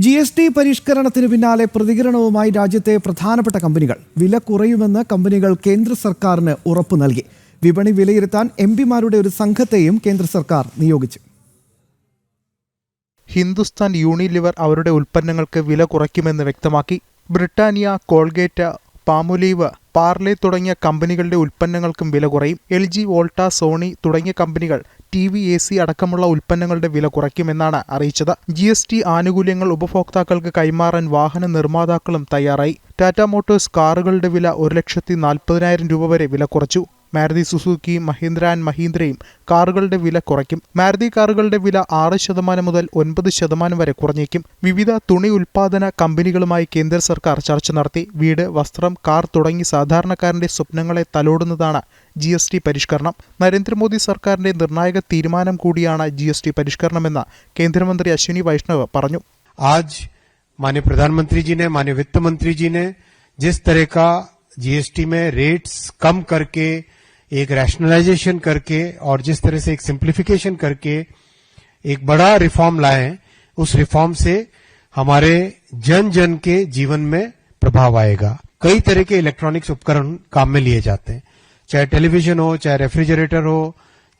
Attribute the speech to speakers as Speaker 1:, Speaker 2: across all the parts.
Speaker 1: GST പരിഷ്കരണത്തിന് പിന്നാലെ പ്രതികരണവുമായി രാജ്യത്തെ പ്രധാനപ്പെട്ട കമ്പനികൾ. വില കുറയുമെന്ന് കമ്പനികൾ കേന്ദ്ര സർക്കാരിന് ഉറപ്പു നൽകി. വിപണി വിലയിരുത്താൻ എംപിമാരുടെ ഒരു സംഘത്തെയും കേന്ദ്ര സർക്കാർ നിയോഗിച്ചു.
Speaker 2: ഹിന്ദുസ്ഥാൻ യൂണിലിവർ അവരുടെ ഉൽപ്പന്നങ്ങൾക്ക് വില കുറയ്ക്കുമെന്ന് വ്യക്തമാക്കി. ബ്രിട്ടാനിയ, കോൾഗേറ്റ്, പാമുലീവ്, പാർലെ തുടങ്ങിയ കമ്പനികളുടെ ഉൽപ്പന്നങ്ങൾക്കും വില കുറയും. LG, വോൾട്ട, സോണി തുടങ്ങിയ കമ്പനികൾ TV, AC അടക്കമുള്ള ഉൽപ്പന്നങ്ങളുടെ വില കുറയ്ക്കുമെന്നാണ് അറിയിച്ചത്. GST ആനുകൂല്യങ്ങൾ ഉപഭോക്താക്കൾക്ക് കൈമാറാൻ വാഹന നിർമ്മാതാക്കളും തയ്യാറായി. ടാറ്റ മോട്ടോഴ്സ് കാറുകളുടെ വില 1,40,000 രൂപ വരെ വില കുറച്ചു. മാരുതി സുസുക്കി, മഹീന്ദ്ര ആൻഡ് മഹീന്ദ്രയും കാറുകളുടെ വില കുറയ്ക്കും. മാരുതി കാറുകളുടെ വില 6% മുതൽ 9% വരെ കുറഞ്ഞേക്കും. വിവിധ തുണി ഉൽപ്പാദന കമ്പനികളുമായി കേന്ദ്ര സർക്കാർ ചർച്ച നടത്തി. വീട്, വസ്ത്രം, കാർ തുടങ്ങി സാധാരണക്കാരന്റെ സ്വപ്നങ്ങളെ തലോടുന്നതാണ് GST പരിഷ്കരണം. നരേന്ദ്രമോദി സർക്കാരിന്റെ നിർണായക തീരുമാനം കൂടിയാണ് GST പരിഷ്കരണമെന്ന് കേന്ദ്രമന്ത്രി അശ്വിനി വൈഷ്ണവ് പറഞ്ഞു.
Speaker 3: आज माननीय प्रधानमंत्री जी ने, माननीय वित्त मंत्री जी ने जिस तरह का GST में रेट्स कम करके, एक रैशनलाइजेशन करके और जिस तरह से एक सिंप्लीफिकेशन करके एक बड़ा रिफॉर्म लाए हैं, उस रिफॉर्म से हमारे जन जन के जीवन में प्रभाव आएगा. कई तरह के इलेक्ट्रॉनिक्स उपकरण काम में लिए जाते हैं, चाहे टेलीविजन हो, चाहे रेफ्रिजरेटर हो,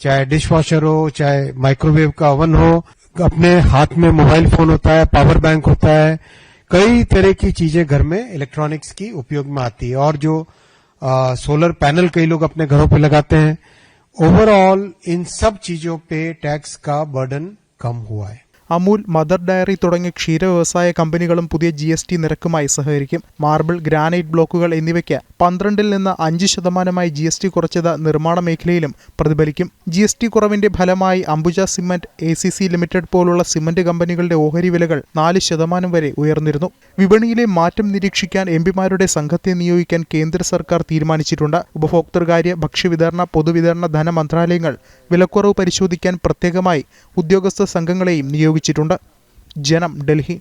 Speaker 3: चाहे डिशवॉशर हो, चाहे माइक्रोवेव का ओवन हो, अपने हाथ में मोबाइल फोन होता है, पावर बैंक होता है, कई तरह की चीजें घर में इलेक्ट्रॉनिक्स की उपयोग में आती है. और जो सोलर पैनल कई लोग अपने घरों पे लगाते हैं, ओवरऑल इन सब चीजों पे टैक्स का बर्डन कम हुआ है.
Speaker 2: അമൂൽ, മദർ ഡയറി തുടങ്ങിയ ക്ഷീര വ്യവസായ കമ്പനികളും പുതിയ GST നിരക്കുമായി സഹകരിക്കും. മാർബിൾ, ഗ്രാനൈറ്റ് ബ്ലോക്കുകൾ എന്നിവയ്ക്ക് 12% നിന്ന് 5% GST കുറച്ചത് നിർമ്മാണ മേഖലയിലും പ്രതിഫലിക്കും. GST കുറവിന്റെ ഫലമായി അംബുജ സിമന്റ്, ACC ലിമിറ്റഡ് പോലുള്ള സിമന്റ് കമ്പനികളുടെ ഓഹരി വിലകൾ 4% വരെ ഉയർന്നിരുന്നു. വിപണിയിലെ മാറ്റം നിരീക്ഷിക്കാൻ എംപിമാരുടെ സംഘത്തെ നിയോഗിക്കാൻ കേന്ദ്ര സർക്കാർ തീരുമാനിച്ചിട്ടുണ്ട്. ഉപഭോക്തൃകാര്യ, ഭക്ഷ്യവിതരണ, പൊതുവിതരണ, ധനമന്ത്രാലയങ്ങൾ വിലക്കുറവ് പരിശോധിക്കാൻ പ്രത്യേകമായി ഉദ്യോഗസ്ഥ സംഘങ്ങളെയും നിയോഗിച്ചിട്ടുണ്ട്. ജനം, ഡൽഹി.